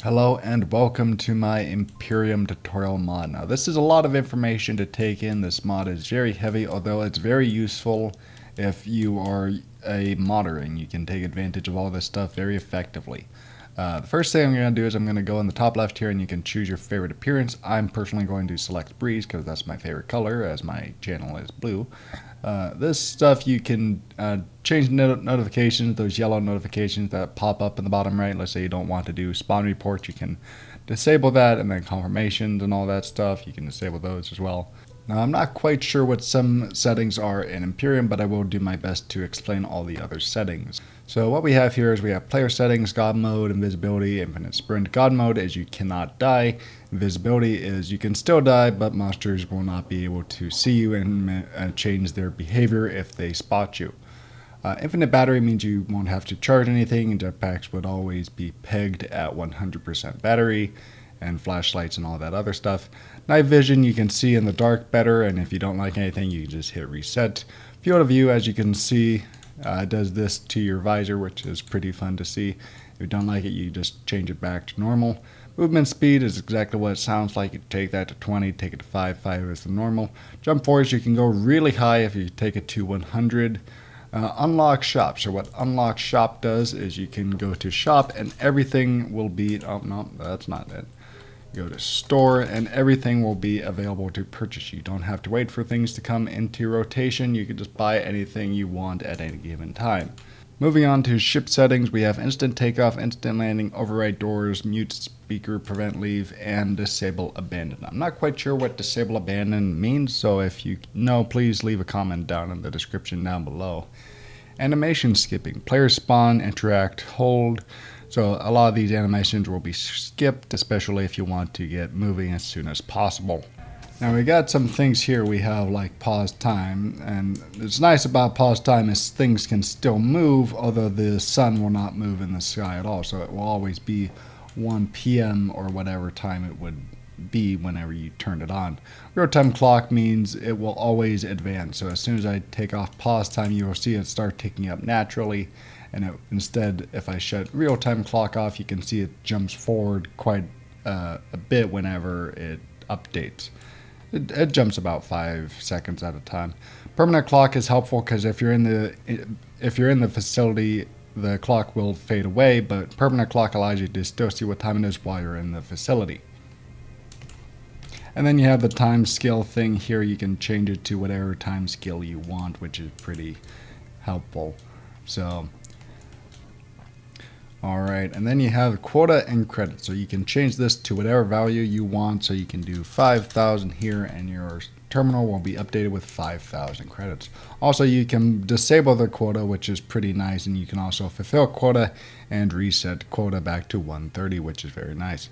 Hello and welcome to my Imperium tutorial mod. Now this is a lot of information to take in. This mod is very heavy, although it's very useful if you are a modder and you can take advantage of all this stuff very effectively. The first thing I'm going to do is I'm going to go in the top left here and you can choose your favorite appearance. I'm personally going to select Breeze because that's my favorite color as my channel is blue. This stuff you can change notifications, those yellow notifications that pop up in the bottom right. Let's say you don't want to do spawn reports, you can disable that, and then confirmations and all that stuff, you can disable those as well. Now I'm not quite sure what some settings are in Imperium, but I will do my best to explain all the other settings. So what we have here is we have player settings, God mode, invisibility, infinite sprint. God mode is you cannot die. Invisibility is you can still die, but monsters will not be able to see you and change their behavior if they spot you. Infinite battery means you won't have to charge anything, and jetpacks would always be pegged at 100% battery, and flashlights and all that other stuff. Night vision, you can see in the dark better, and if you don't like anything, you can just hit reset. Field of view, as you can see, does this to your visor, which is pretty fun to see. If you don't like it, you just change it back to normal. Movement speed is exactly what it sounds like. You take that to 20, take it to 5, 5 is the normal. Jump force, you can go really high if you take it to 100. Unlock shop. So what unlock shop does is you can go to shop and everything will be, oh no, that's not it. Go to store and everything will be available to purchase. You don't have to wait for things to come into rotation. You can just buy anything you want at any given time. Moving on to ship settings, we have instant takeoff, instant landing, override doors, mute speaker, prevent leave, and disable abandon. I'm not quite sure what disable abandon means, so if you know, please leave a comment down in the description down below. Animation skipping, players spawn, interact, hold. So a lot of these animations will be skipped, especially if you want to get moving as soon as possible. Now we got some things here. We have like pause time, and it's nice about pause time is things can still move, although the sun will not move in the sky at all. So it will always be 1 p.m. or whatever time it would be whenever you turn it on. Real-time clock means it will always advance. So as soon as I take off pause time, you will see it start ticking up naturally. And instead, if I shut real-time clock off, you can see it jumps forward quite a bit whenever it updates. It jumps about 5 seconds at a time. Permanent clock is helpful because if you're in the facility, the clock will fade away, but permanent clock allows you to still see what time it is while you're in the facility. And then you have the time scale thing here. You can change it to whatever time scale you want, which is pretty helpful. So alright, and then you have quota and credit. So you can change this to whatever value you want. So you can do 5,000 here and your terminal will be updated with 5,000 credits. Also, you can disable the quota, which is pretty nice, and you can also fulfill quota and reset quota back to 130, which is very nice.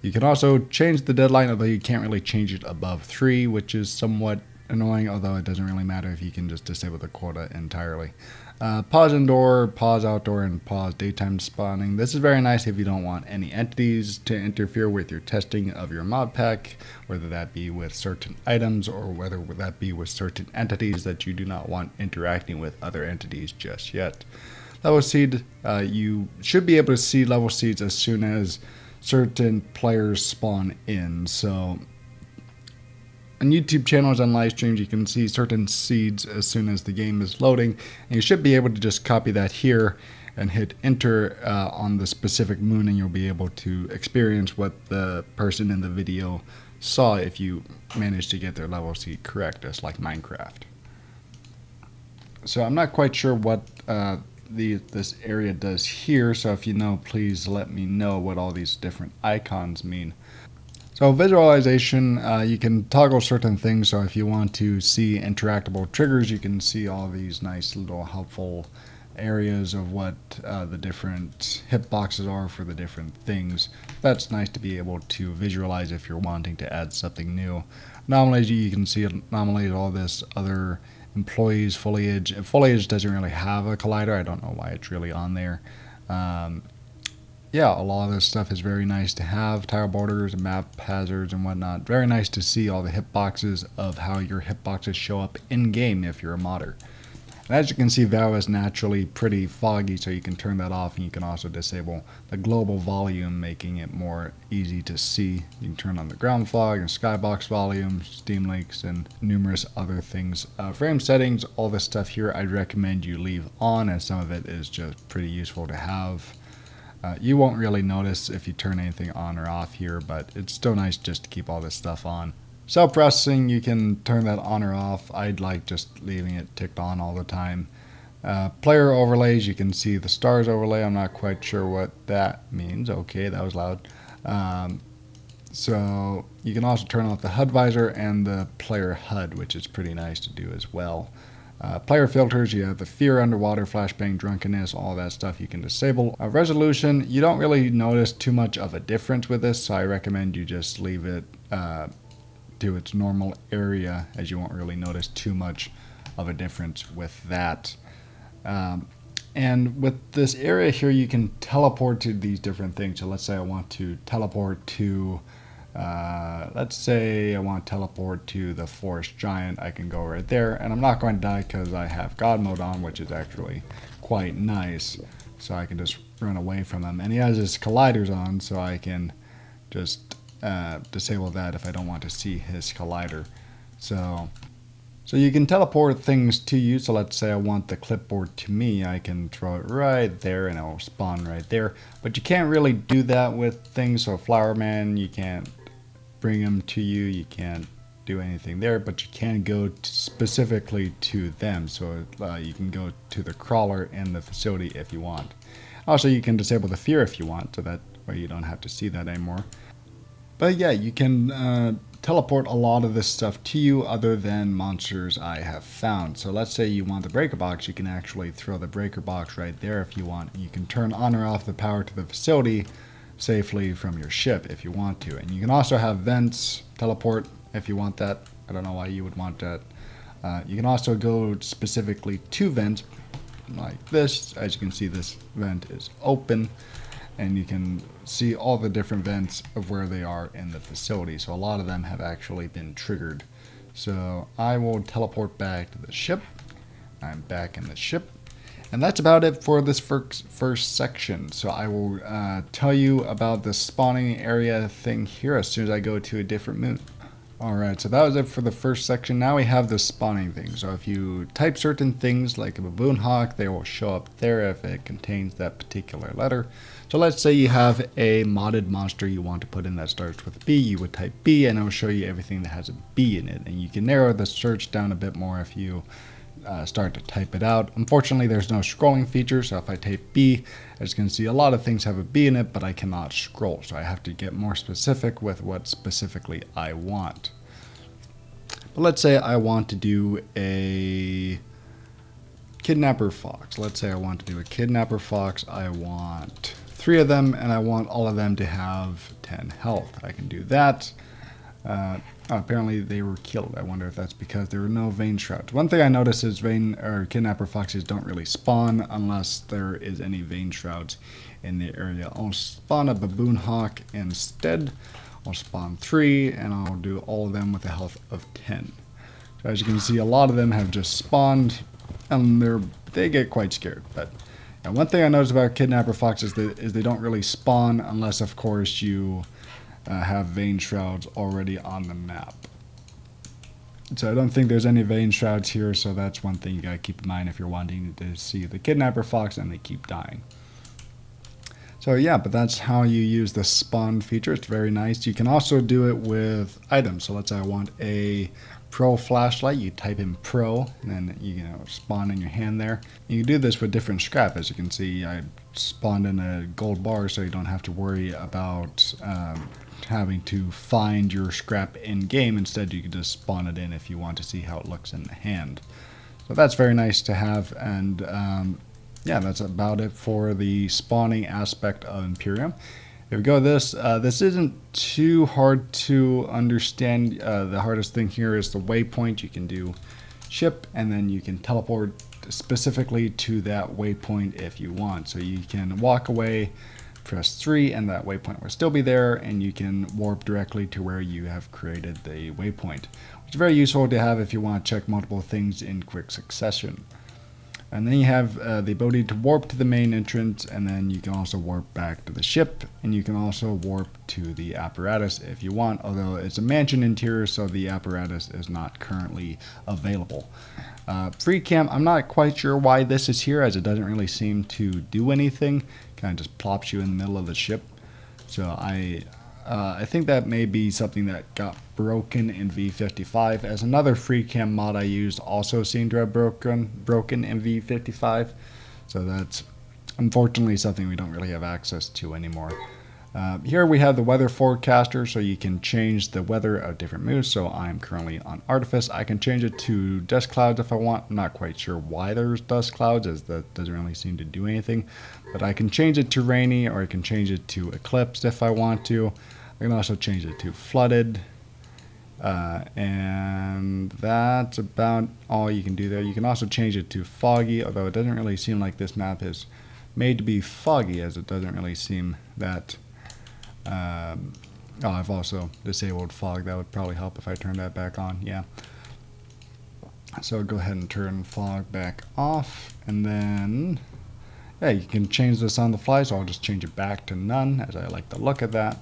You can also change the deadline, although you can't really change it above 3, which is somewhat annoying, although it doesn't really matter if you can just disable the quota entirely. Pause indoor, pause outdoor, and pause daytime spawning. This is very nice if you don't want any entities to interfere with your testing of your mod pack, whether that be with certain items or whether that be with certain entities that you do not want interacting with other entities just yet. Level seed, you should be able to see level seeds as soon as certain players spawn in. So on YouTube channels and live streams, you can see certain seeds as soon as the game is loading, and you should be able to just copy that here and hit enter on the specific moon, and you'll be able to experience what the person in the video saw if you manage to get their level seed correct, just like Minecraft. So I'm not quite sure what this area does here, so if you know, please let me know what all these different icons mean. So visualization, you can toggle certain things. So if you want to see interactable triggers, you can see all these nice little helpful areas of what the different hitboxes are for the different things. That's nice to be able to visualize if you're wanting to add something new. Anomalies, you can see anomalies, all this other employees, foliage. Foliage doesn't really have a collider. I don't know why it's really on there. Yeah, a lot of this stuff is very nice to have. Tile borders, map hazards, and whatnot. Very nice to see all the hitboxes of how your hitboxes show up in-game if you're a modder. And as you can see, VOW is naturally pretty foggy, so you can turn that off, and you can also disable the global volume, making it more easy to see. You can turn on the ground fog and skybox volume, steam leaks, and numerous other things. Frame settings, all this stuff here, I'd recommend you leave on, as some of it is just pretty useful to have. You won't really notice if you turn anything on or off here, but it's still nice just to keep all this stuff on. Self-processing, you can turn that on or off. I'd like just leaving it ticked on all the time. Player overlays, you can see the stars overlay. I'm not quite sure what that means. Okay, that was loud. So you can also turn off the HUD visor and the player HUD, which is pretty nice to do as well. Player filters, you have the fear, underwater, flashbang, drunkenness, all that stuff you can disable. Resolution, you don't really notice too much of a difference with this, so I recommend you just leave it to its normal area, as you won't really notice too much of a difference with that. And with this area here, you can teleport to these different things. So let's say I want to teleport to the forest giant. I can go right there, and I'm not going to die because I have God mode on, which is actually quite nice. So I can just run away from him, and he has his colliders on, so I can just disable that if I don't want to see his collider. So you can teleport things to you. So let's say I want the clipboard to me, I can throw it right there and it will spawn right there. But you can't really do that with things. So Flower Man, you can't bring him to you, you can't do anything there, but you can go specifically to them. So you can go to the crawler in the facility if you want. Also, you can disable the fear if you want, so that way you don't have to see that anymore. But yeah, you can teleport a lot of this stuff to you other than monsters I have found. So let's say you want the breaker box, you can actually throw the breaker box right there if you want. You can turn on or off the power to the facility safely from your ship if you want to. And you can also have vents teleport if you want that. I don't know why you would want that. You can also go specifically to vents like this. As you can see, this vent is open, and you can see all the different vents of where they are in the facility. So a lot of them have actually been triggered. So I will teleport back to the ship. I'm back in the ship. And that's about it for this first section. So I will tell you about the spawning area thing here as soon as I go to a different moon. Alright, so that was it for the first section. Now we have the spawning thing. So if you type certain things like a baboon hawk, they will show up there if it contains that particular letter. So let's say you have a modded monster you want to put in that starts with B. You would type B and it will show you everything that has a B in it. And you can narrow the search down a bit more if you start to type it out. Unfortunately, there's no scrolling feature, so if I type B, as you can see, a lot of things have a B in it, but I cannot scroll, so I have to get more specific with what specifically I want. But let's say I want to do a kidnapper fox. Let's say I want to do a kidnapper fox. I want 3 of them, and I want all of them to have 10 health. I can do that. Apparently they were killed. I wonder if that's because there were no vein shrouds. One thing I noticed is kidnapper foxes don't really spawn unless there is any vein shrouds in the area. I'll spawn a baboon hawk instead. I'll spawn 3 and I'll do all of them with a health of 10. So as you can see, a lot of them have just spawned and they get quite scared. But one thing I noticed about kidnapper foxes is they don't really spawn unless, of course, you have vein shrouds already on the map. So I don't think there's any vein shrouds here, so that's one thing you gotta keep in mind if you're wanting to see the kidnapper fox and they keep dying. So yeah, but that's how you use the spawn feature. It's very nice. You can also do it with items. So let's say I want a pro flashlight. You type in pro and then you spawn in your hand there. You can do this with different scrap. As you can see, I spawned in a gold bar, so you don't have to worry about having to find your scrap in game. Instead, you can just spawn it in if you want to see how it looks in the hand. So that's very nice to have. And yeah, that's about it for the spawning aspect of Imperium. If we go this isn't too hard to understand. The hardest thing here is the waypoint. You can do ship and then you can teleport specifically to that waypoint if you want. So you can walk away, press 3, and that waypoint will still be there, and you can warp directly to where you have created the waypoint, which is very useful to have if you want to check multiple things in quick succession. And then you have the ability to warp to the main entrance, and then you can also warp back to the ship, and you can also warp to the apparatus if you want, although it's a mansion interior, so the apparatus is not currently available. Free camp, I'm not quite sure why this is here, as it doesn't really seem to do anything. Kind of just plops you in the middle of the ship. So I think that may be something that got broken in V55, as another free cam mod I used also seemed to have broken in V55. So that's unfortunately something we don't really have access to anymore. Here we have the weather forecaster, so you can change the weather of different moods. So I'm currently on Artifice. I can change it to dust clouds if I want. I'm not quite sure why there's dust clouds, as that doesn't really seem to do anything. But I can change it to rainy, or I can change it to eclipsed if I want to. I can also change it to flooded. And that's about all you can do there. You can also change it to foggy, although it doesn't really seem like this map is made to be foggy, as it doesn't really seem that... I've also disabled fog. That would probably help if I turn that back on. Yeah. So go ahead and turn fog back off, and then yeah, you can change this on the fly. So I'll just change it back to none, as I like the look of that.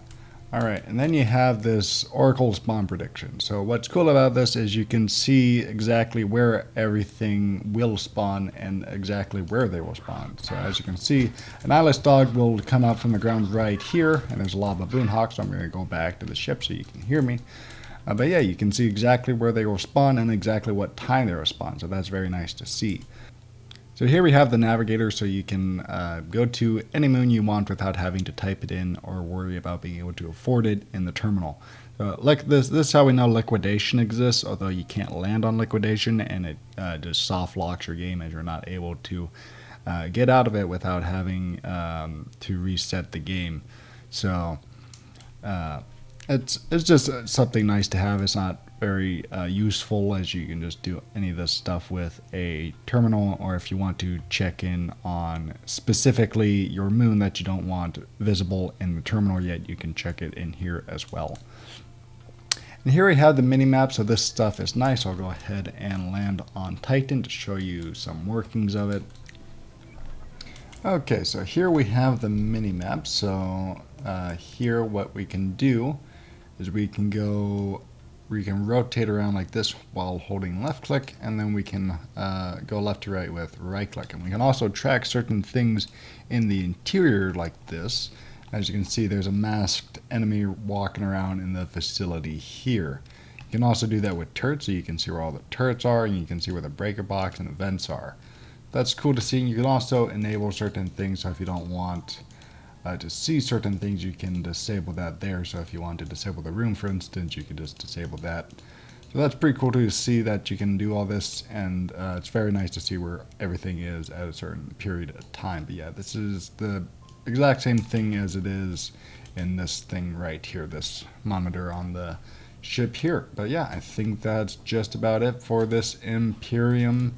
All right, and then you have this Oracle spawn prediction. So what's cool about this is you can see exactly where everything will spawn and exactly where they will spawn. So as you can see, an eyeless dog will come out from the ground right here, and there's a lot of baboon hawks, so I'm going to go back to the ship so you can hear me. But yeah, you can see exactly where they will spawn and exactly what time they will spawn, so that's very nice to see. So here we have the Navigator, so you can go to any moon you want without having to type it in or worry about being able to afford it in the terminal. Like this is how we know liquidation exists, although you can't land on liquidation, and it just soft locks your game, as you're not able to get out of it without having to reset the game. So it's just something nice to have. It's not very useful, as you can just do any of this stuff with a terminal, or if you want to check in on specifically your moon that you don't want visible in the terminal yet, you can check it in here as well. And here we have the mini map, so this stuff is nice. I'll go ahead and land on Titan to show you some workings of it. Okay, so here we have the mini map. So here what we can do is we can rotate around like this while holding left click, and then we can go left to right with right click. And we can also track certain things in the interior like this. As you can see, there's a masked enemy walking around in the facility here. You can also do that with turrets, so you can see where all the turrets are, and you can see where the breaker box and the vents are. That's cool to see. You can also enable certain things, so if you don't want to see certain things, you can disable that there. So if you want to disable the room, for instance, you can just disable that. So that's pretty cool to see that you can do all this, and it's very nice to see where everything is at a certain period of time. But yeah, this is the exact same thing as it is in this thing right here, this monitor on the ship here. But yeah, I think that's just about it for this Imperium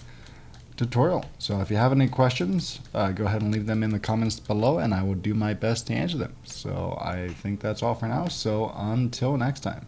tutorial. So if you have any questions, go ahead and leave them in the comments below, and I will do my best to answer them. So I think that's all for now. So until next time.